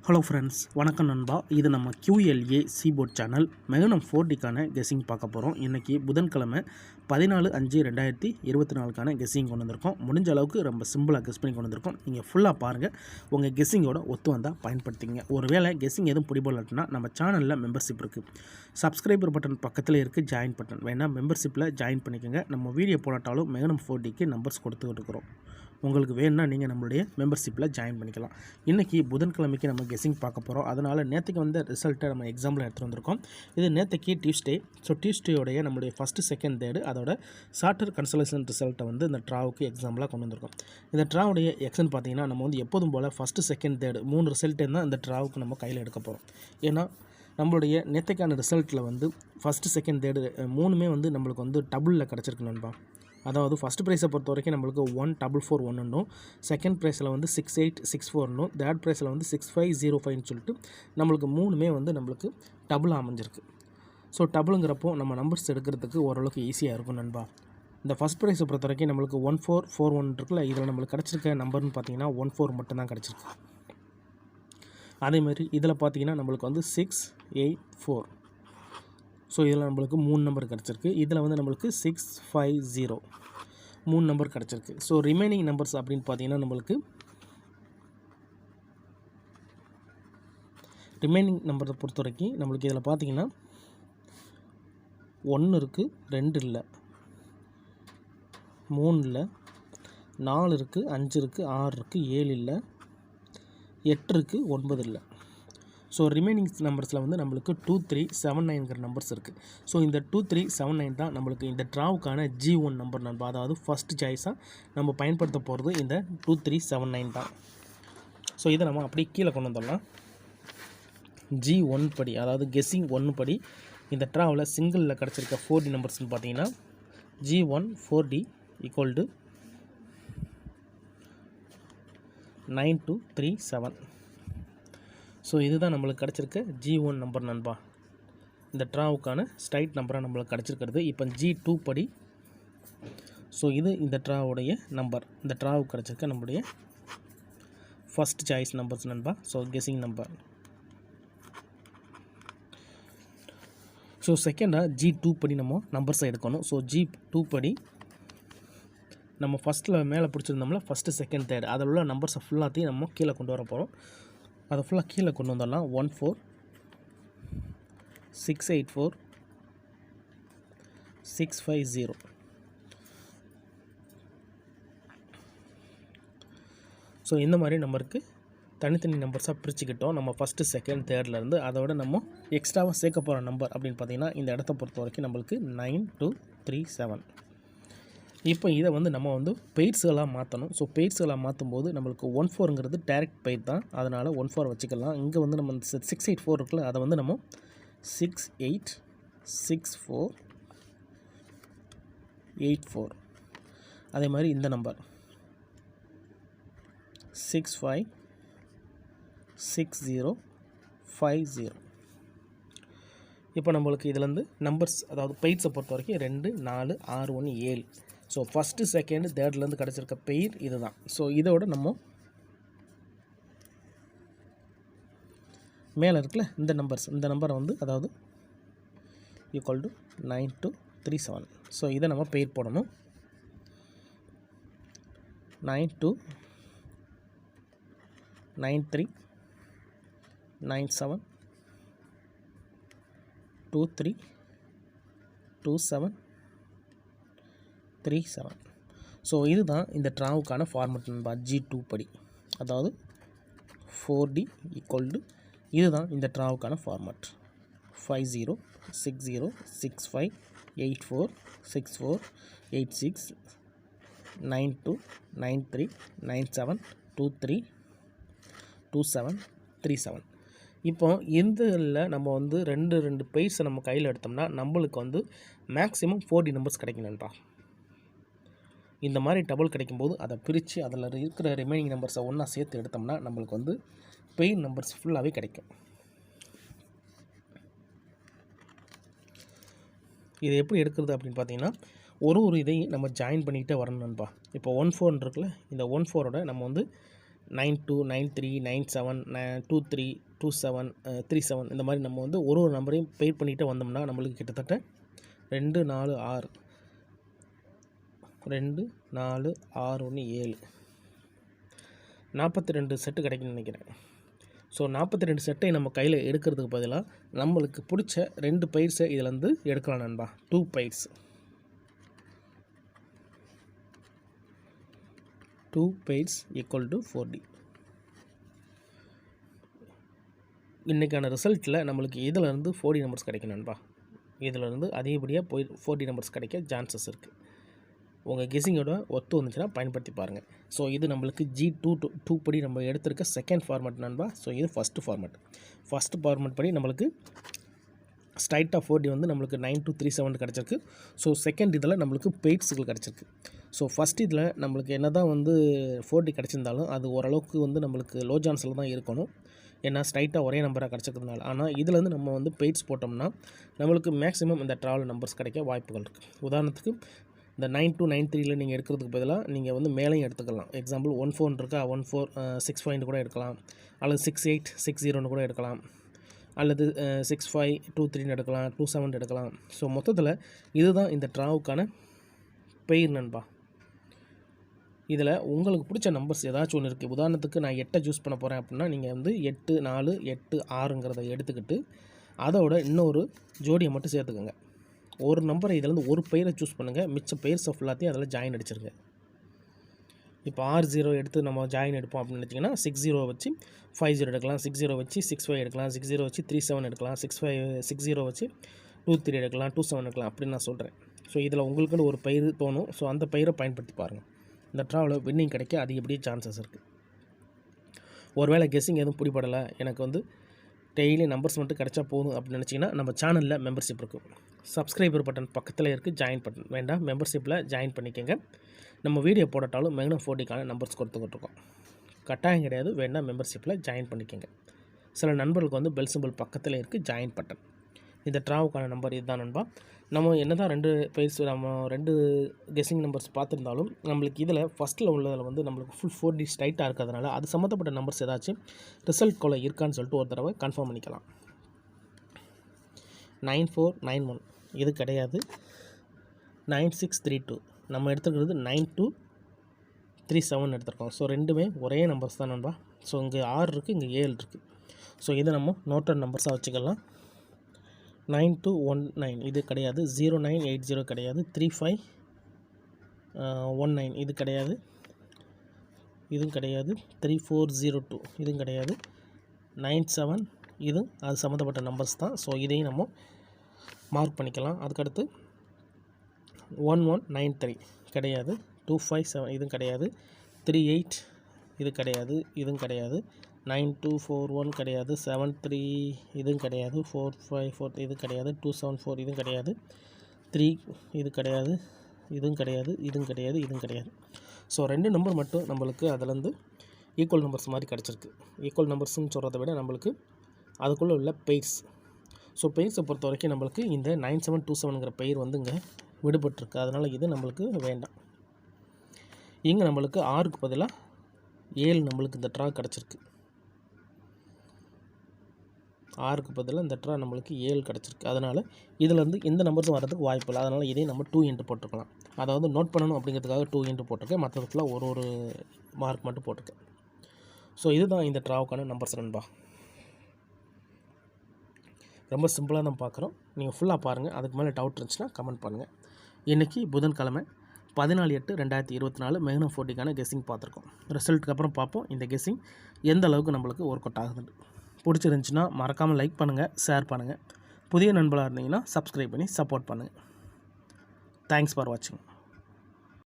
Hello friends, வணக்கம் நண்பா. இது நம்ம QLA சீபோர்ட் சேனல். மெகனம் 4Dக்கான கெஸ்ஸிங் பார்க்க போகிறோம். இன்றைக்கி புதன்கிழமை 14/5/2024க்கான கெஸ்ஸிங் கொண்டு வந்திருக்கோம். முடிஞ்ச அளவுக்கு ரொம்ப சிம்பிளாக கெஸ் பண்ணி கொண்டு வந்திருக்கோம். நீங்கள் ஃபுல்லாக பாருங்கள். உங்கள் கெஸ்ஸிங்கோட ஒத்து வந்தால் பயன்படுத்திங்க. ஒருவேளை கெஸ்ஸிங் எதுவும் பிடிபடலன்னா நம்ம சேனலில் மெம்பர்ஷிப் இருக்குது. சப்ஸ்கிரைபர் பட்டன் பக்கத்தில் இருக்குது ஜாயின் பட்டன். வேணால் மெம்பர்ஷிப்பில் ஜாயின் பண்ணிக்கோங்க. நம்ம வீடியோ போடாட்டாலும் மெகனம் 4Dக்கு நம்பர்ஸ் கொடுத்துக்கிட்டு இருக்கிறோம். உங்களுக்கு வேணும்னா நீங்கள் நம்மளுடைய மெம்பர்ஷிப்பில் ஜாயின் பண்ணிக்கலாம். இன்றைக்கி புதன்கிழமைக்கு நம்ம கெஸ்ஸிங் பார்க்க போகிறோம். அதனால் நேற்றுக்கு வந்த ரிசல்ட்டை நம்ம எக்ஸாம்பிள் எடுத்துகிட்டு வந்திருக்கோம். இது நேற்றுக்கு டியூஸ்டே. ஸோ டியூஸ்டேயோடைய நம்மளுடைய ஃபஸ்ட்டு செகண்ட் தேர்டு அதோட சார்ட்டர் கன்சல்டேஷன் ரிசல்ட்டை வந்து இந்த ட்ராவுக்கு எக்ஸாம்பிளாக கொண்டு வந்திருக்கோம். இந்த ட்ராவுடைய எக்ஸன் பார்த்தீங்கன்னா நம்ம வந்து எப்போதும் போல் ஃபஸ்ட்டு செகண்ட் தேர்டு 3 ரிசல்ட்டே தான் இந்த ட்ராவுக்கு நம்ம கையில் எடுக்க போகிறோம். ஏன்னா நம்மளுடைய நேற்றுக்கான ரிசல்ட்டில் வந்து ஃபஸ்ட்டு செகண்ட் தேர்டு 3மே வந்து நம்மளுக்கு வந்து டபுளில் கிடச்சிருக்கு நண்பா. அதாவது ஃபஸ்ட் ப்ரைஸை பொறுத்த வரைக்கும் நம்மளுக்கு 14441 செகண்ட் ப்ரைஸில் வந்து 6864 தேர்ட் ப்ரைஸில் வந்து 6505 சொல்லிட்டு நம்மளுக்கு 3மே வந்து நம்மளுக்கு டபுள் அமைஞ்சிருக்கு. ஸோ டபுளுங்கிறப்போ நம்ம நம்பர்ஸ் எடுக்கிறதுக்கு ஓரளவுக்கு ஈஸியாக இருக்கும் நண்பா. இந்த ஃபஸ்ட் ப்ரைஸை பொறுத்த வரைக்கும் நம்மளுக்கு 1441 இருக்குல்ல, இதில் நம்மளுக்கு கிடச்சிருக்க நம்பர்னு பார்த்தீங்கன்னா 14 மட்டும்தான் கிடச்சிருக்கு. அதேமாதிரி இதில் பார்த்தீங்கன்னா நம்மளுக்கு வந்து 684. ஸோ இதில் நம்மளுக்கு 3 நம்பர் கிடச்சிருக்கு. இதில் வந்து நம்மளுக்கு 650 3 நம்பர் கிடச்சிருக்கு. ஸோ ரிமைனிங் நம்பர்ஸ் அப்படின்னு பார்த்தீங்கன்னா நம்மளுக்கு ரிமைனிங் நம்பரை பொறுத்த வரைக்கும் நம்மளுக்கு இதில் பார்த்தீங்கன்னா 1 இருக்குது, 2 இல்லை, 3 இல்லை, 4 இருக்குது, 5 இருக்குது, 6 இருக்குது, 7 இல்லை, 8 இருக்குது, 9 இல்லை. ஸோ ரிமைனிங் நம்பர்ஸில் வந்து நம்மளுக்கு 2379ங்கிற நம்பர்ஸ் இருக்குது. ஸோ இந்த 2379 தான் நம்மளுக்கு இந்த ட்ராவுக்கான G1 நம்பர் நண்பா. அதாவது ஃபஸ்ட் சாய்ஸாக நம்ம பயன்படுத்த போகிறது இந்த 2379 தான். ஸோ இதை நம்ம அப்படியே கீழே கொண்டு வந்துடலாம். G1 படி, அதாவது கெஸ்ஸிங் 1 படி இந்த ட்ராவில் சிங்கிளில் கிடச்சிருக்க 4D நம்பர்ஸ்னு பார்த்தீங்கன்னா G1 4D = 9237. ஸோ இதுதான் நம்மளுக்கு கிடச்சிருக்க G1 நம்பர் நண்பா. இந்த ட்ராவுக்கான ஸ்ட்ரைட் நம்பராக நம்மளுக்கு கிடச்சிருக்கிறது. இப்போ G2 படி, ஸோ இது இந்த ட்ராவுடைய நம்பர். இந்த ட்ராவுக்கு கிடச்சிருக்க நம்முடைய ஃபஸ்ட் சாய்ஸ் நம்பர்ஸ் நண்பா. So guessing number. ஸோ செகண்டாக G2 படி நம்ம நம்பர்ஸை எடுக்கணும். ஸோ G2 படி நம்ம ஃபஸ்ட்டில் மேலே பிடிச்சிருந்தோம்ல, ஃபஸ்ட்டு செகண்ட் தேர்ட் அதில் உள்ள நம்பர்ஸை ஃபுல்லாத்தையும் நம்ம கீழே கொண்டு வர போகிறோம். அதை ஃபுல்லாக கீழே கொண்டு வந்துடலாம். 14 684 650. ஸோ இந்த மாதிரி நம்பருக்கு தனித்தனி நம்பர்ஸாக பிரிச்சுக்கிட்டோம் நம்ம ஃபஸ்ட்டு செகண்ட் தேர்ட்லேருந்து. அதோட நம்ம எக்ஸ்ட்ராவாக சேர்க்க போகிற நம்பர் அப்படின்னு பார்த்தீங்கன்னா இந்த இடத்த பொறுத்த வரைக்கும் நம்மளுக்கு 9237. இப்போ இதை வந்து நம்ம வந்து பெய்ட்ஸ்களாக மாற்றணும். ஸோ பெய்ட்ஸ்களாக மாற்றும்போது நம்மளுக்கு 14ங்கிறது டைரக்ட் பெய்ட் தான். அதனால் 14 வச்சுக்கலாம். இங்கே வந்து நம்ம 684 இருக்குல்ல, அதை வந்து நம்ம 686484. அதே மாதிரி இந்த நம்பர் 656050. இப்போ நம்மளுக்கு இதுலேருந்து நம்பர்ஸ், அதாவது பெய்ட்ஸை பொறுத்த வரைக்கும் 2 4 6 1 7. ஸோ ஃபஸ்ட்டு செகண்டு தேர்ட்லேருந்து கிடச்சிருக்க பெயர் இது தான். ஸோ இதோட நம்ம மேலே இருக்குல்ல இந்த நம்பர்ஸ், இந்த நம்பரை வந்து அதாவது = 9237. ஸோ இதை நம்ம பெயர் போடணும். 929397232737. ஸோ இதுதான் இந்த ட்ராவுக்கான ஃபார்மெட் நண்பா. G2 படி, அதாவது 4D = இதுதான் இந்த ட்ராவுக்கான ஃபார்மெட். 50 60 65 84 64 86 92 93 97 23 27 37. இப்போ இதில் நம்ம வந்து 2 பெய்ட்ஸை நம்ம கையில் எடுத்தோம்னா நம்மளுக்கு வந்து மேக்ஸிமம் 4D நம்பர்ஸ் கிடைக்கும் நண்பா. இந்த மாதிரி டபுள் கிடைக்கும்போது அதை பிரித்து அதில் இருக்கிற ரிமைனிங் நம்பர்ஸை ஒன்றா சேர்த்து எடுத்தோம்னா நம்மளுக்கு வந்து பெய்ட் நம்பர்ஸ் ஃபுல்லாகவே கிடைக்கும். இது எப்படி எடுக்கிறது அப்படின்னு பார்த்தீங்கன்னா ஒரு இதையும் நம்ம ஜாயின் பண்ணிக்கிட்டே வரணும் நண்பா. இப்போ 14 இருக்குல்ல, இந்த 14ஓட நம்ம வந்து 92 93 97 23 27 37 இந்த மாதிரி நம்ம வந்து ஒரு நம்பரையும் பெயிட் பண்ணிகிட்டே வந்தோம்னா நம்மளுக்கு கிட்டத்தட்ட 2 4 6 2 4 6 1 7 42 செட்டு கிடைக்குன்னு நினைக்கிறேன். ஸோ 42 செட்டை நம்ம கையில் எடுக்கிறதுக்கு பதிலாக நம்மளுக்கு பிடிச்ச 2 பயிர்ஸை இதிலேருந்து எடுக்கலாம் நண்பா. 2 பயிர்ஸ், 2 pairs equal to 4D. இன்றைக்கான ரிசல்ட்டில் நம்மளுக்கு இதிலேருந்து 4D நம்பர்ஸ் கிடைக்கும் நண்பா. இதிலேருந்து அதிகப்படியாக போய் 4D நம்பர்ஸ் கிடைக்க சான்சஸ் இருக்குது. உங்கள் கெஸிங்கோட ஒத்து வந்துச்சுன்னா பயன்படுத்தி பாருங்கள். ஸோ இது நம்மளுக்கு G2 படி நம்ம எடுத்திருக்க செகண்ட் ஃபார்மேட் நண்பா. ஸோ இது ஃபஸ்ட்டு ஃபார்மேட் படி நம்மளுக்கு ஸ்ட்ரைட்டாக 4D வந்து நம்மளுக்கு 9237 கிடச்சிருக்கு. ஸோ செகண்ட் இதில் நம்மளுக்கு பெய்ட்ஸுகள் கிடச்சிருக்கு. ஸோ ஃபஸ்ட் இதில் நம்மளுக்கு என்ன தான் வந்து 4D கிடச்சிருந்தாலும் அது ஓரளவுக்கு வந்து நம்மளுக்கு லோ சான்ஸில் தான் இருக்கணும். ஏன்னா ஸ்ட்ரைட்டாக ஒரே நம்பராக கிடச்சிருக்கிறதுனால. ஆனால் இதுலேருந்து நம்ம வந்து பெய்ட்ஸ் போட்டோம்னா நம்மளுக்கு மேக்ஸிமம் இந்த ட்ராவல் நம்பர்ஸ் கிடைக்க வாய்ப்புகள் இருக்குது. உதாரணத்துக்கு இந்த 9293 நீங்கள் எடுக்கிறதுக்கு பதிலாக நீங்கள் வந்து மேலேயும் எடுத்துக்கலாம். எக்ஸாம்பிள் 14 இருக்கா, 1465 கூட எடுக்கலாம், அல்லது 6860 கூட எடுக்கலாம், அல்லது 6523 எடுக்கலாம், 27 எடுக்கலாம். ஸோ மொத்தத்தில் இதுதான் இந்த ட்ராவுக்கான பெயர் நண்பா. இதில் உங்களுக்கு பிடிச்ச நம்பர்ஸ் ஏதாச்சும் ஒன்று இருக்குது. உதாரணத்துக்கு நான் 8 சூஸ் பண்ண போகிறேன் அப்படின்னா நீங்கள் வந்து 8 4 8 6ங்கிறத எடுத்துக்கிட்டு அதோட இன்னொரு ஜோடியை மட்டும் சேர்த்துக்கோங்க. ஒரு நம்பரை இதிலேருந்து ஒரு பெயரை சூஸ் பண்ணுங்கள், மிச்ச பெயர்ஸ் எல்லாத்தையும் அதில் ஜாயின் அடிச்சிருங்க. இப்போ 60 எடுத்து நம்ம ஜாயின் எடுப்போம் அப்படின்னு நினச்சிங்கன்னா 60 வச்சு 50 எடுக்கலாம், 60 வச்சு 65 எடுக்கலாம், 60 வச்சு 37 எடுக்கலாம், 60 வச்சு 23 எடுக்கலாம், 27 எடுக்கலாம் அப்படின்னு நான் சொல்கிறேன். ஸோ இதில் உங்களுக்குன்னு ஒரு பயிர் தோணும். ஸோ அந்த பயிரை பயன்படுத்தி பாருங்கள். இந்த ட்ராவலில் வின்னிங் கிடைக்க அதிகப்படியே சான்சஸ் இருக்குது. ஒருவேளை கெஸ்ஸிங் எதுவும் பிடிபடலை, எனக்கு வந்து டெய்லி நம்பர்ஸ் மட்டும் கிடைச்சா போதும் அப்படின்னு நினச்சிங்கன்னா நம்ம சேனலில் மெம்பர்ஷிப் இருக்கும். சப்ஸ்கிரைபர் பட்டன் பக்கத்தில் இருக்குது, ஜாயின் பட்டன் வேண்டாம், மெம்பர்ஷிப்பில் ஜாயின் பண்ணிக்கோங்க. நம்ம வீடியோ போடட்டாலும் மேக்னம் 4Dக்கான நம்பர்ஸ் கொடுத்துக்கிட்டுருக்கோம். கட்டாயம் கிடையாது, வேண்டாம் மெம்பர்ஷிப்பில் ஜாயின் பண்ணிக்கோங்க. சில நண்பர்களுக்கு வந்து பெல் சிம்பிள் பக்கத்தில் இருக்குது, ஜாயின் பட்டன். இந்த ட்ராவுக்கான நம்பர் இதுதான் நண்பா. நம்ம என்ன தான் 2 பேர்ஸ் நம்ம 2 கெஸ்ஸிங் நம்பர்ஸ் பார்த்துருந்தாலும் நம்மளுக்கு இதில் ஃபஸ்ட்டில் உள்ளதில் வந்து நம்மளுக்கு ஃபுல் 4D ஸ்ட்ரைட்டாக இருக்கிறதுனால அது சம்மந்தப்பட்ட நம்பர்ஸ் ஏதாச்சும் ரிசல்ட் கொள்ள இருக்கான்னு சொல்லிட்டு ஒரு தடவை கன்ஃபார்ம் பண்ணிக்கலாம். 9491 இது கிடையாது. 9632 நம்ம எடுத்துக்கிறது 9237 எடுத்துருக்கோம். ஸோ ரெண்டுமே ஒரே நம்பர்ஸ் தான் நண்பா. ஸோ இங்கே 6 இருக்குது, இங்கே 7 இருக்குது. ஸோ இதை நம்ம நோட்டட் நம்பர்ஸாக வச்சுக்கலாம். 9219 இது கிடையாது. 0980 கிடையாது. 3519 இது கிடையாது. இதுவும் கிடையாது. 3402 இதுவும் கிடையாது. 97 இது அது சம்மந்தப்பட்ட நம்பர்ஸ் தான். ஸோ இதையும் நம்ம மார்க் பண்ணிக்கலாம். அதுக்கடுத்து 1193 கிடையாது. 257 இதுவும் கிடையாது. 38 இது கிடையாது. இதுவும் கிடையாது. 9241 கிடையாது. 73 இதுவும் கிடையாது. 454 இது கிடையாது. 274 இதுவும் கிடையாது. 3 இது கிடையாது. இதுவும் கிடையாது. இதுவும் கிடையாது. இதுவும் கிடையாது. ஸோ 2 நம்பர் மட்டும் நம்மளுக்கு அதிலேருந்து ஈக்குவல் நம்பர்ஸ் மாதிரி கிடச்சிருக்கு. ஈக்குவல் நம்பர்ஸ்ன்னு சொல்கிறத விட நம்மளுக்கு அதுக்குள்ளே உள்ள பெயர்ஸ். ஸோ பெயர்ஸை பொறுத்த வரைக்கும் நம்மளுக்கு இந்த 9727ங்கிற பெயர் வந்து இங்கே விடுபட்டிருக்கு. அதனால் இது நம்மளுக்கு வேண்டாம். இங்கே நம்மளுக்கு 6க்கு பதிலாக 7 நம்மளுக்கு இந்த ட்ரா கிடச்சிருக்கு. 6க்கு பதிலாக இந்த ட்ரா நம்மளுக்கு 7 கிடச்சிருக்கு. அதனால் இதிலேருந்து இந்த நம்பர்ஸும் வரதுக்கு வாய்ப்பு இல்லை. அதனால் இதையும் நம்ம 2 இன்ட்டு போட்டுருக்கலாம். அதாவது நோட் பண்ணணும் அப்படிங்கிறதுக்காக 2 இன்ட்டு போட்டிருக்கேன். மற்றதுக்குள்ள ஒரு மார்க் மட்டும் போட்டிருக்கேன். ஸோ இதுதான் இந்த ட்ராவுக்கான நம்பர்ஸ் நண்பா. ரொம்ப சிம்பிளாக தான் பார்க்குறோம். நீங்கள் ஃபுல்லாக பாருங்கள். அதுக்கு மேலே டவுட் இருந்துச்சுன்னா கமெண்ட் பண்ணுங்கள். இன்றைக்கி புதன்கிழமை 14/8/2024 மேக்னம் 4Dக்கான கெஸ்ஸிங் பார்த்துருக்கோம். ரிசல்ட்டுக்கு அப்புறம் பார்ப்போம் இந்த கெஸ்ஸிங் எந்த அளவுக்கு நம்மளுக்கு ஒர்க் அவுட் ஆகுதுன்னு. பிடிச்சிருந்துச்சின்னா மறக்காமல் லைக் பண்ணுங்கள், ஷேர் பண்ணுங்கள். புதிய நண்பர்களாக இருந்தீங்கன்னா சப்ஸ்கிரைப் பண்ணி சப்போர்ட் பண்ணுங்கள். தேங்க்ஸ் ஃபார் வாட்சிங்.